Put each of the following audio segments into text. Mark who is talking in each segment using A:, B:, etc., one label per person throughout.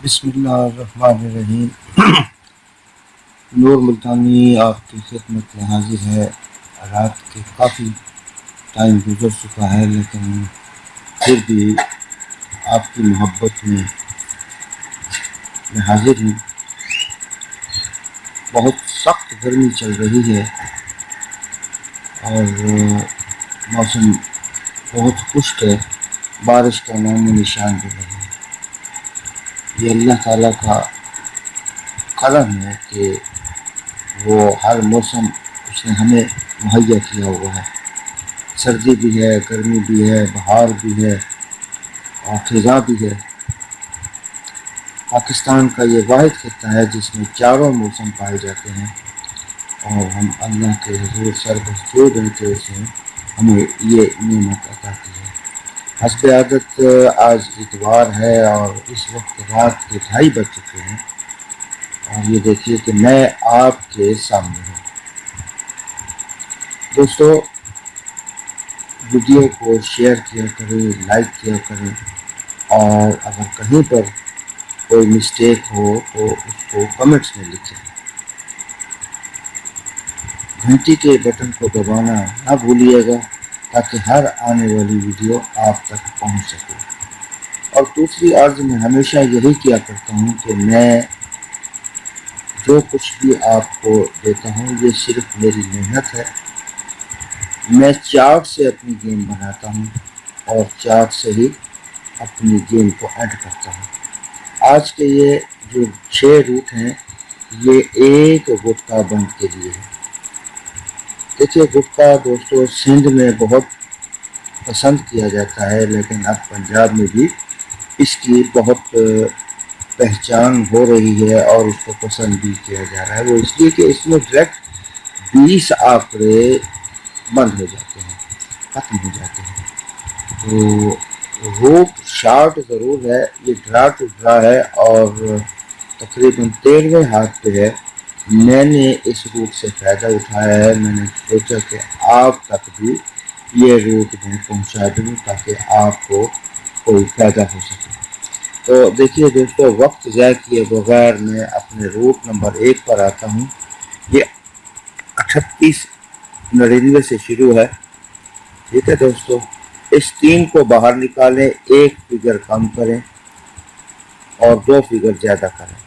A: بسم اللہ الرحمن الرحیم۔ نور ملتانی آپ کی خدمت میں حاضر ہے۔ رات کے کافی ٹائم گزر چکا ہے، لیکن پھر بھی آپ کی محبت میں حاضر ہوں۔ بہت سخت گرمی چل رہی ہے اور موسم بہت خشک ہے، بارش کا نام و نشان بھی نہیں ہے۔ یہ اللہ تعالیٰ کا کرم ہے کہ وہ ہر موسم اس نے ہمیں مہیا کیا ہوا ہے۔ سردی بھی ہے، گرمی بھی ہے، بہار بھی ہے اور خزاں بھی ہے۔ پاکستان کا یہ واحد خطہ ہے جس میں چاروں موسم پائے جاتے ہیں، اور ہم اللہ کے حضور سربستود ہیں کہ اس نے ہمیں یہ نعمت عطا کی ہے۔ حسب عادت آج اتوار ہے اور اس وقت رات کے 2:30 بج چکے ہیں، اور یہ دیکھیے کہ میں آپ کے سامنے ہوں۔ دوستو، ویڈیو کو شیئر کیا کریں، لائک کیا کریں، اور اگر کہیں پر کوئی مسٹیک ہو تو اس کو کمنٹس میں لکھیں۔ گھنٹی کے بٹن کو دبانا نہ بھولیے گا تاکہ ہر آنے والی ویڈیو آپ تک پہنچ سکے۔ اور دوسری عرض میں ہمیشہ یہی کیا کرتا ہوں کہ میں جو کچھ بھی آپ کو دیتا ہوں یہ صرف میری محنت ہے۔ میں چارٹ سے اپنی گیم بناتا ہوں اور چارٹ سے ہی اپنی گیم کو اینڈ کرتا ہوں۔ آج کے یہ جو 6 روٹ ہیں یہ ایک گٹکا بند کے لیے ہے۔ دیکھیے، گٹکا دوستو سندھ میں بہت پسند کیا جاتا ہے، لیکن اب پنجاب میں بھی اس کی بہت پہچان ہو رہی ہے اور اس کو پسند بھی کیا جا رہا ہے۔ وہ اس لیے کہ اس میں ڈائریکٹ 20 آنکڑے بند ہو جاتے ہیں، ختم ہو جاتے ہیں۔ تو روٹ شارٹ ضرور ہے، یہ ڈرا ٹو ڈرا ہے اور تقریباً 13ویں ہاتھ پہ ہے۔ میں نے اس روٹ سے فائدہ اٹھایا ہے۔ میں نے سوچا کہ آپ تک بھی یہ روٹ میں پہنچا دوں تاکہ آپ کو کوئی فائدہ ہو سکے۔ تو دیکھیے دوستو، وقت ضائع کیے بغیر میں اپنے روٹ نمبر 1 پر آتا ہوں۔ یہ 3899 سے شروع ہے، ٹھیک ہے دوستو۔ اس 3 کو باہر نکالیں، 1 فگر کم کریں اور 2 فگر زیادہ کریں۔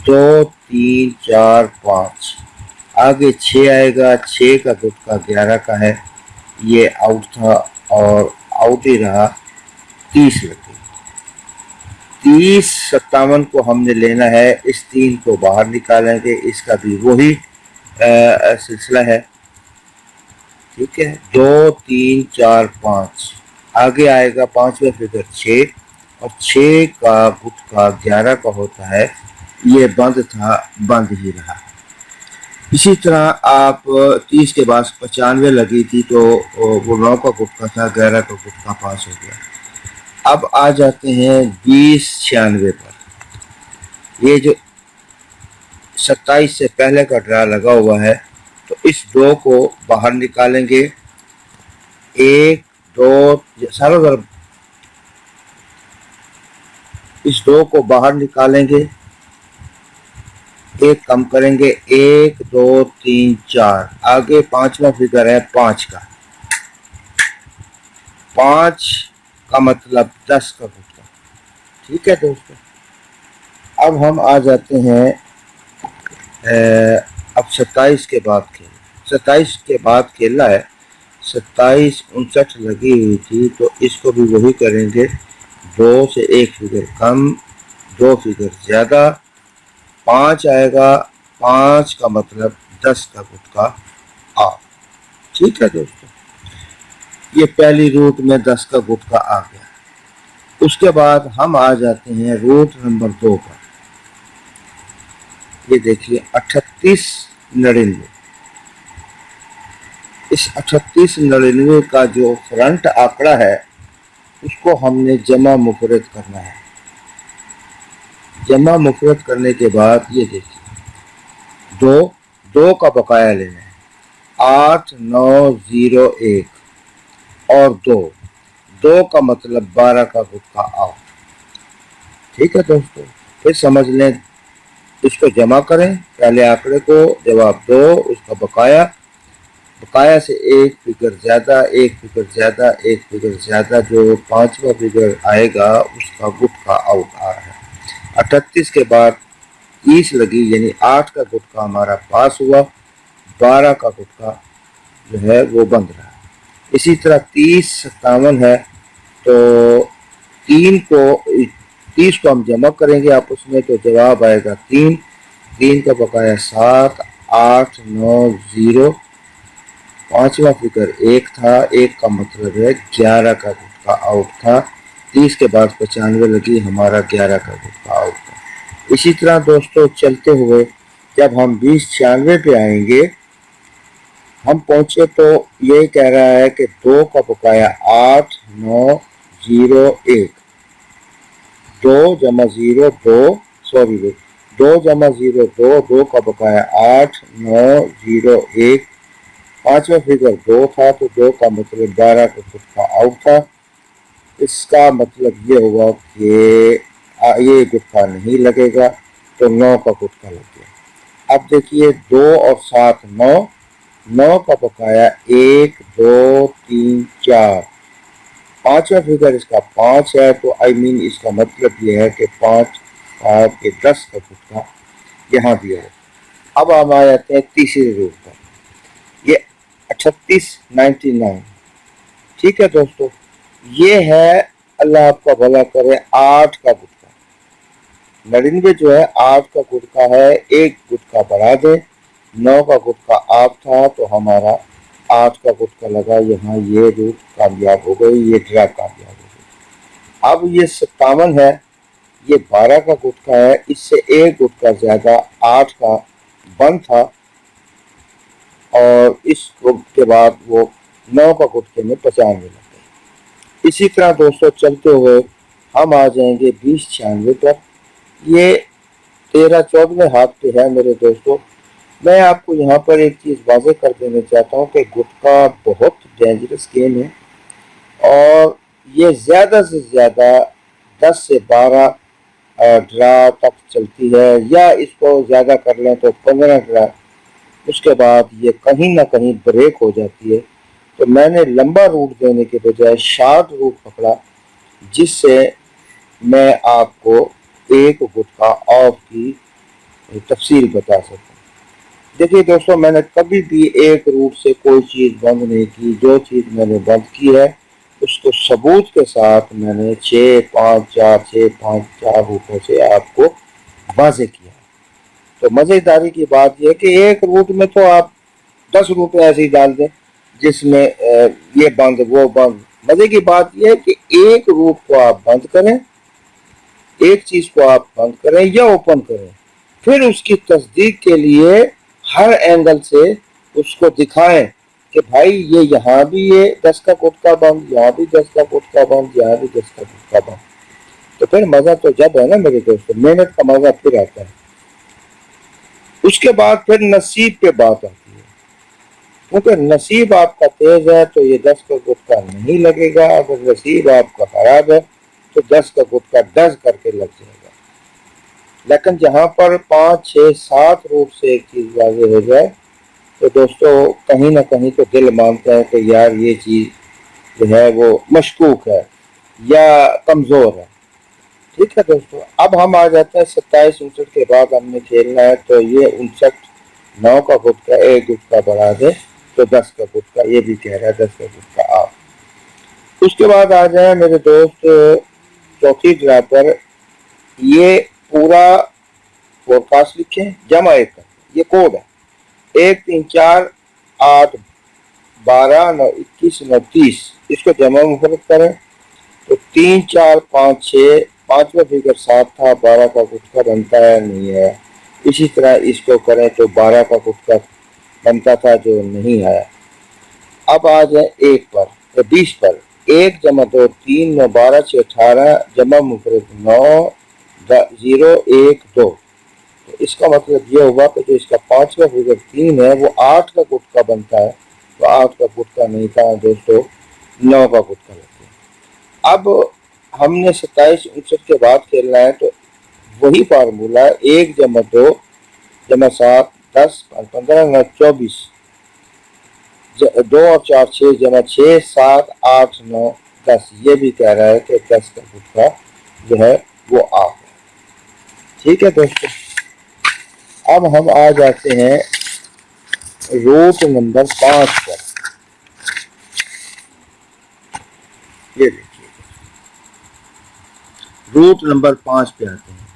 A: 2 3 4 5، آگے 6 آئے گا۔ 6 کا گٹکا 11 کا ہے، یہ آؤٹ تھا اور آؤٹ ہی رہا۔ 30 لگے، 30 57 کو ہم نے لینا ہے۔ اس 3 کو باہر نکالیں گے، اس کا بھی وہی سلسلہ ہے، ٹھیک ہے۔ 2 3 4 5، آگے آئے گا 5واں فگر 6، اور 6 کا گٹکا 11 کا ہوتا ہے، یہ بند تھا، بند ہی رہا۔ اسی طرح آپ 30 کے بعد 95 لگی تھی تو وہ 9 کا گٹکا تھا، 11 کا گٹکا پاس ہو گیا۔ اب آ جاتے ہیں 2096 پر۔ یہ جو 27 سے پہلے کا ڈرا لگا ہوا ہے، تو اس 2 کو باہر نکالیں گے۔ 1 2 سارا ضرب، اس 2 کو باہر نکالیں گے، 1 کم کریں گے۔ 1 2 3 4، آگے 5واں فگر ہے 5 کا، 5 کا مطلب 10 کا گٹکا، ٹھیک ہے دوستو۔ اب ہم آ جاتے ہیں اب 27 کے بعد کھیل، 27 کے بعد کھیلا ہے۔ 27 59 لگی ہوئی تھی، تو اس کو بھی وہی کریں گے، 2 سے 1 فگر کم، 2 فگر زیادہ، 5 آئے گا۔ 5 کا مطلب 10 کا گٹکا آ، ٹھیک ہے دوستو۔ یہ پہلی روٹ میں 10 کا گٹکا آ گیا۔ اس کے بعد ہم آ جاتے ہیں روٹ نمبر 2 پر۔ یہ دیکھیے 3899، اس 3899 کا جو فرنٹ آنکڑا ہے اس کو ہم نے جمع مفرد کرنا ہے۔ جمع مفرد کرنے کے بعد یہ دیکھیے 2 کا بقایا لینا ہے، 8901 اور 2 کا مطلب 12 کا گٹکا آؤ، ٹھیک ہے دوستو۔ फिर समझ लें, इसको जमा करें पहले आंकड़े को, जवाब 2, उसका बकाया, बकाया से एक फिगर ज़्यादा, एक फिगर ज़्यादा, एक फिगर ज़्यादा, जो पांचवा फिगर आएगा उसका गुटका आउट आ रहा है। 38 के बाद 30 लगी, यानी 8 का गुटका हमारा पास हुआ, 12 का गुटका जो है वो बंद रहा। इसी तरह 30 57 है, तो 30 को हम जमा करेंगे आपस में, तो जवाब आएगा 3, 3 का बकाया 7, 8, 9, 0, पांचवा फिगर 1 था, 1 का मतलब है 11 का गुटका आउट था। 30 के बाद 95 लगी, हमारा 11 का गुटका आउट था। इसी तरह दोस्तों चलते हुए जब हम 2096 पे आएंगे, हम पहुंचे तो ये कह रहा है कि 2 का बकाया 8, 9, 0, 1, 2 जमा 0 2, सॉरी 2 जमा 0 2, 2 का बकाया 8, 9, 0, 1, पांचवा फिगर 2 था, तो 2 का मतलब 12 का गुटका आउट था। इसका मतलब ये हुआ कि ये गुटका नहीं लगेगा, तो 9 का गुटका लग गया। अब देखिए 2 और 7 9, 9 का बकाया 1, 2, 3, 4, पांचवा फिगर इसका 5 है, तो आई मीन इसका मतलब ये है कि 5 के 10 का गुटका यहाँ दिया है। अब हम आ जाते हैं तीसरे रूप पर, ये 3899। ठीक है दोस्तों, ये है, अल्लाह आपका भला करे, 8 का गुटका। 99 जो है 8 का गुटका है, एक गुटका बढ़ा दे, 9 का गुटका आप था, तो हमारा 8 का गुटका लगा यहाँ, ये रूट कामयाब हो गई, ये ड्रा कामयाब हो गई। अब ये 57 है, ये 12 का गुटका है, इससे एक गुटका ज्यादा 8 का बंद था, और इस के बाद वो 9 का गुटके में 95 लग गई। इसी तरह दोस्तों चलते हुए हम आ जाएंगे 2096 पर। ये 13-14वें हाथ पे है मेरे दोस्तों। मैं आपको यहाँ पर एक चीज़ वाज़ेह कर देना चाहता हूँ कि गुटका बहुत डेंजरस गेम है, और ये ज़्यादा से ज़्यादा 10 से 12 ड्रा तक चलती है, या इसको ज़्यादा कर लें तो 15 ड्रा, उसके बाद ये कहीं ना कहीं ब्रेक हो जाती है। तो मैंने लंबा रूट देने के बजाय शॉर्ट रूट पकड़ा, जिससे मैं आपको एक गुटका ऑफ की तफसील बता सकूं। देखिए दोस्तों, मैंने कभी भी एक रूट से कोई चीज़ बंद नहीं की। जो चीज़ मैंने बंद की है उसको सबूत के साथ मैंने 6, 5, 4, 6, 5, 4 रूटों से आपको वाज़ेह किया। तो मज़ेदारी की बात यह है कि एक रूट में तो आप 10 रुपए ऐसे ही डाल दें जिसमें ये बंद वो बंद। मजे की बात यह है कि एक रूट को आप बंद करें, एक चीज को आप बंद करें या ओपन करें, फिर उसकी तस्दीक के लिए हर एंगल से उसको दिखाएं कि भाई ये यहाँ भी ये 10 का गुटका बंद, यहाँ भी 10 का गुटका बंद, यहाँ भी 10 का गुटका बंद। तो फिर मजा तो जब है ना मेरे दोस्तों, मेहनत का मजा फिर आता है। उसके बाद फिर नसीब पे बात आती है, क्योंकि नसीब आपका तेज है तो ये 10 का गुटका नहीं लगेगा। अगर नसीब आपका खराब है तो 10 का गुटका 10 करके लग जाएगा। लेकिन जहां पर 5, 6, 7 रूट से एक चीज वाज़ेह हो जाए तो दोस्तों कहीं ना कहीं तो दिल मानता है कि यार ये चीज जो है वो मशकूक है या कमजोर है। ठीक है दोस्तों, अब हम आ जाते हैं 27-59 के बाद हमने खेलना है, तो ये 59 9 का गुटका एक गुटका बढ़ा दे तो 10 का गुटका, ये भी कह रहा है 10 का गुटका आप। उसके बाद आ जाए मेरे दोस्त चौथी ड्रा पर। ये पूरा फोरकास्ट लिखें, जमा 1 का ये कोड है, 1, 3, 4, 8, 12, 9, 21, 9, 30, इसको जमा मुफरत करें तो 3, 4, 5, 6, पांचवा फिगर 7 था, 12 का गुटका बनता है नहीं है। इसी तरह इसको करें तो 12 का गुटका बनता था जो नहीं है। अब आ जाए 1 पर तो 20 पर, 1 जमा 2 3, 9, 12, 6, 18, जमा मुफरत 9, 0, 1, 2। तो इसका मतलब ये होगा कि जो इसका पांचवा फिगर 3 है वो 8 का गुटका बनता है, तो 8 का गुटका नहीं था दोस्तों, 9 का गुटका लगता है। अब हमने 27-59 के बाद खेलना है, तो वही फार्मूला 1 जमा 2 जमा 7 10 15 9 24, 2 और 4 6 जमा 6 7 8 9 10, ये भी कह रहा है कि 10 का गुटका जो है वो आप है। ठीक है दोस्तों, अब हम आ जाते हैं रूट नंबर 5 पर। ये देखिए रूट नंबर 5 पे आते हैं।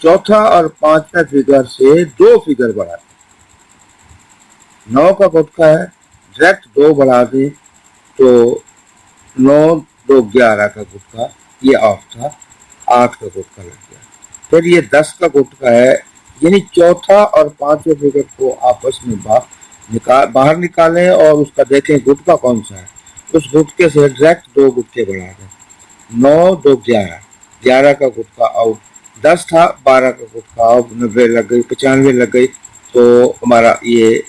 A: चौथा और पांचवा फिगर से 2 फिगर बढ़ाते हैं। 9 का गुटका है, डायरेक्ट 2 बढ़ा दें तो 9 2 11 का गुटका, ये ऑफ था, 8 का गुटका लग गया। फिर ये 10 का गुटका है, यानी चौथा और पांचवें फिगर को आपस में बाहर निकालें और उसका देखें गुटका कौन सा है, उस गुटके से डायरेक्ट 2 गुटके बढ़ा दें। 9 2 11, 11 का गुटका आउट, 10 था 12 का गुटका आउट, 90 लग गई, 95 लग गई, तो हमारा ये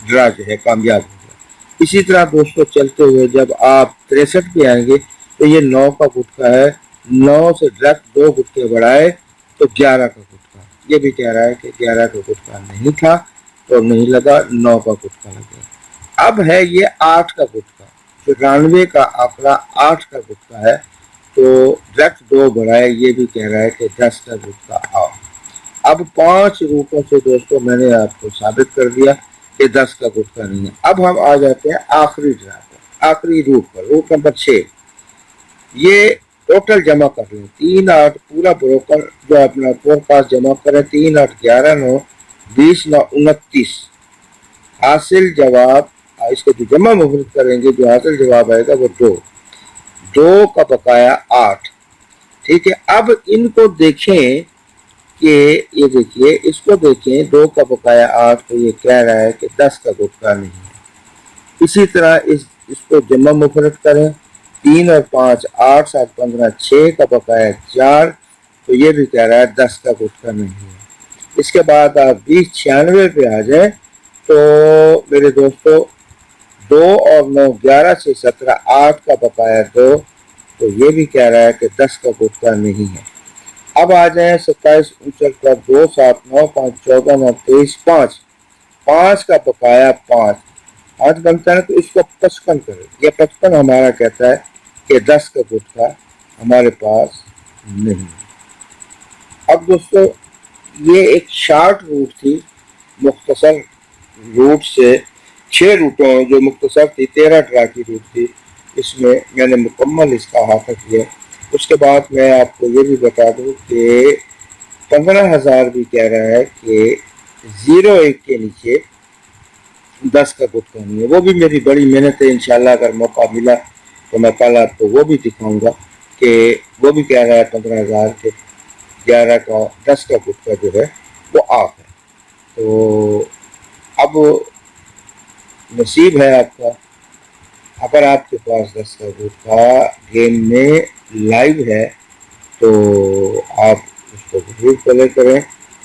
A: ड्रा जो है कामयाब हो गया। इसी तरह दोस्तों चलते हुए जब आप 63 पे आएंगे तो ये 9 का गुटका है, 9 से डायरेक्ट 2 गुटके बढ़ाए तो 11 का गुटका, ये भी कह रहा है कि 11 का गुटका नहीं था तो नहीं लगा, 9 का गुटका लग गया। अब है ये 8 का गुटका, 94 का आंकड़ा 8 का गुटका है, तो डायरेक्ट 2 बढ़ाए, ये भी कह रहा है कि 10 का गुटका आओ। अब 5 रूटों से दोस्तों मैंने आपको साबित कर दिया कि 10 का गुटका नहीं है। अब हम आ जाते हैं आखिरी ड्रा पर, आखिरी रूट पर, रूट नंबर 6। ये टोटल जमा कर लें, 3 8 पूरा ब्रोकर जो अपना फोरकास्ट जमा करें, 3 8 11 9 20 9 29, हासिल जवाब इसके जो जमा मुफरत करेंगे जो हासिल जवाब आएगा वो 2 का बकाया 8। ठीक है, अब इनको देखें कि ये देखिए इसको देखें, 2 का बकाया 8, तो ये कह रहा है कि 10 का गुटका नहीं है। इसी तरह इसको जमा मुफरत करें, 3 और 5 8 7 15, 6 का बकाया 4, तो ये भी कह रहा है 10 का गुटका नहीं है। इसके बाद आप 20 96 पे आ जाए तो मेरे दोस्तों 2 और 9 11 से 17, 8 का बकाया 2, तो ये भी कह रहा है कि 10 का गुटका नहीं है। अब आ जाए 27 69 2 7 9 5 14 9 23 5, 5 का बकाया 5, 5 बनता है तो इसको 55 करें, ये 55 हमारा कहता है कि 10 का गुटका हमारे पास नहीं। अब दोस्तों ये एक शॉर्ट रूट थी, मुख्तसर रूट से 6 रूटों जो मुख्तसर थी, 13 ड्रा की रूट थी, इसमें मैंने मुकम्मल इसका अहाता किया। उसके बाद मैं आपको ये भी बता दूं कि 15,000 भी कह रहा है कि 01 के नीचे 10 का गुटका नहीं है, वो भी मेरी बड़ी मेहनत है। इंशाल्लाह अगर मौका मिला तो मैं कल आपको वो भी दिखाऊंगा कि वो भी कह रहा है 15,000 के 11 का 10 का गुटका जो है वो आप है। तो अब नसीब है आपका, अगर आपके पास 10 का गुटका गेम में लाइव है तो आप उसको जरूर प्ले करें,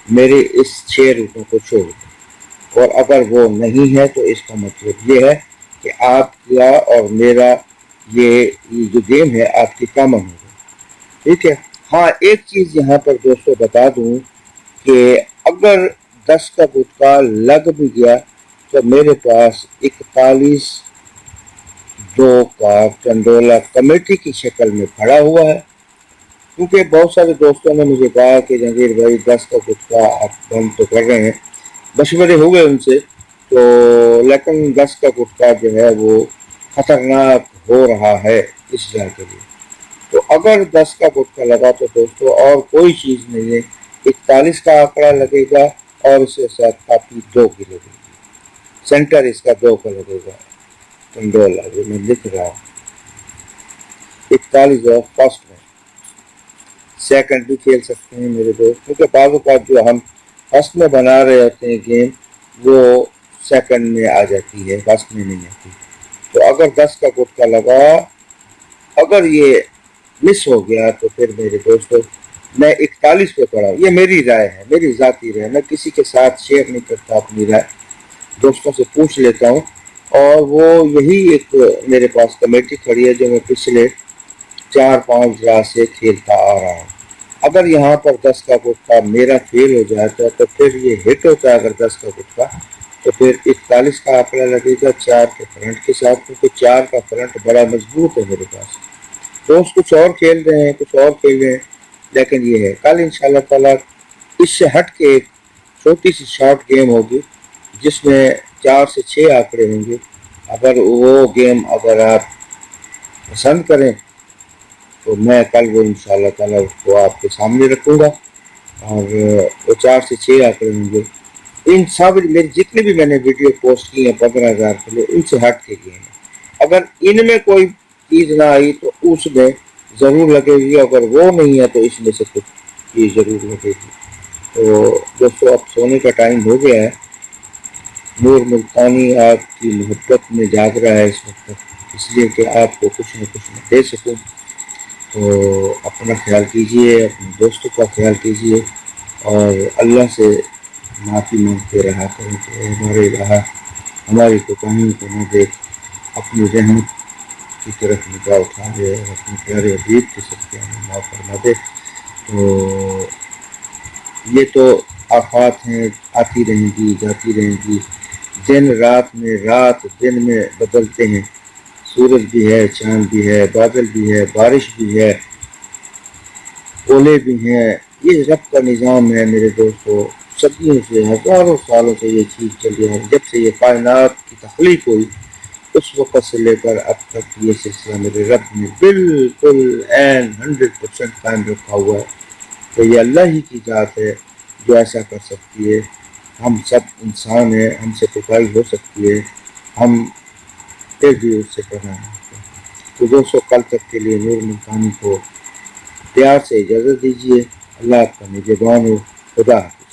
A: मेरे इस 6 रूटों को छोड़ दें। और अगर वो नहीं है तो इसका मतलब ये है कि आपका और मेरा ये जो गेम है आपकी कॉमन होगा। ठीक है, हाँ एक चीज़ यहाँ पर दोस्तों बता दूँ कि अगर 10 का गुटका लग भी गया तो मेरे पास 41 2 का टंडोला कमेटी की शक्ल में खड़ा हुआ है, क्योंकि बहुत सारे दोस्तों ने मुझे कहा कि जहांगीर भाई 10 का गुटका आप बंद तो कर रहे हैं, मशवरे हुए उनसे, तो लेकिन 10 का गुटका जो है वो खतरनाक हो रहा है इस जगह के लिए। तो अगर 10 का गुटका लगा तो दोस्तों और कोई चीज़ नहीं है, 41 का आंकड़ा लगेगा और इसके साथ कापी 2 की लगेगी, सेंटर इसका 2 का लगेगा, टंडोला जो मैं लिख रहा हूँ 41 और फर्स्ट में, सेकंड भी खेल सकते हैं मेरे दोस्त, क्योंकि बाज़ औक़ात जो हम फर्स्ट में बना रहे होते हैं गेम वो सेकंड में आ जाती है, फर्स्ट में नहीं आती। तो अगर 10 का गुटका लगा, अगर ये मिस हो गया तो फिर मेरे दोस्तों मैं 41 पे पड़ा। ये मेरी राय है, मेरी ज़ाती राय, मैं किसी के साथ शेयर नहीं करता अपनी राय, दोस्तों से पूछ लेता हूँ। और वो यही एक मेरे पास कमेटी खड़ी है जो मैं पिछले 4-5 ड्रा से खेलता आ रहा हूँ। اگر یہاں پر 10 کا گٹکا میرا فیل ہو جاتا ہے تو پھر یہ ہٹ ہوتا ہے، اگر 10 کا گٹکا تو پھر 41 کا آنکڑا لگے گا 4 کے فرنٹ کے ساتھ، کیونکہ 4 کا فرنٹ بڑا مضبوط ہے میرے پاس۔ دوست کچھ اور کھیل رہے ہیں، کچھ اور کھیل رہے ہیں، لیکن یہ ہے کل انشاءاللہ تعالیٰ اس سے ہٹ کے ایک چھوٹی سی شارٹ گیم ہوگی جس میں 4 سے 6 آنکڑے ہوں گے۔ اگر وہ گیم اگر آپ پسند کریں تو میں کل وہ انشاءاللہ تعالیٰ اس کو آپ کے سامنے رکھوں گا، اور وہ 4 سے 6 آنکڑے ہوں گے۔ ان سب میری جتنے بھی میں نے ویڈیو پوسٹ کی ہیں 15,000 کے لیے، ان سے ہٹ کے گیم ہے۔ اگر ان میں کوئی چیز نہ آئی تو اس میں ضرور لگے گی، اگر وہ نہیں ہے تو اس میں سے کچھ چیز ضرور لگے گی۔ تو دوستو اب سونے کا ٹائم ہو گیا ہے۔ نور ملتانی آپ کی محبت میں جاگ رہا ہے اس وقت، اس لیے کہ آپ کو کچھ نہ کچھ دے سکوں۔ تو اپنا خیال کیجئے، اپنے دوستوں کا خیال کیجئے، اور اللہ سے معافی مانگتے رہا کریں کہ ہمارے الہ ہماری کوتاہیوں کو نہ دیکھ، اپنی رحمت کی طرف نگاہ اٹھا دے، اور اپنے پیارے حبیب کے صدقے ہمیں معاف فرما دے۔ تو یہ تو آفات ہیں، آتی رہیں گی جاتی رہیں گی، دن رات میں، رات دن میں بدلتے ہیں، سورج بھی ہے، چاند بھی ہے، بادل بھی ہے، بارش بھی ہے، اولے بھی ہیں۔ یہ رب کا نظام ہے میرے دوستو، صدیوں سے، ہزاروں سالوں سے یہ چیز چل رہی ہے۔ جب سے یہ کائنات کی تخلیق ہوئی اس وقت سے لے کر اب تک یہ سلسلہ میرے رب نے بالکل 100% قائم رکھا ہوا ہے۔ تو یہ اللہ ہی کی ذات ہے جو ایسا کر سکتی ہے۔ ہم سب انسان ہیں، ہم سے کوتاہی ہو سکتی ہے، ہم پھر بھی اس سے کرنا ہے۔ تو دوستو کل تک کے لیے نور ملتانی کو پیار سے اجازت دیجیے۔ اللہ آپ کا نگہبان ہو۔ خدا حافظ۔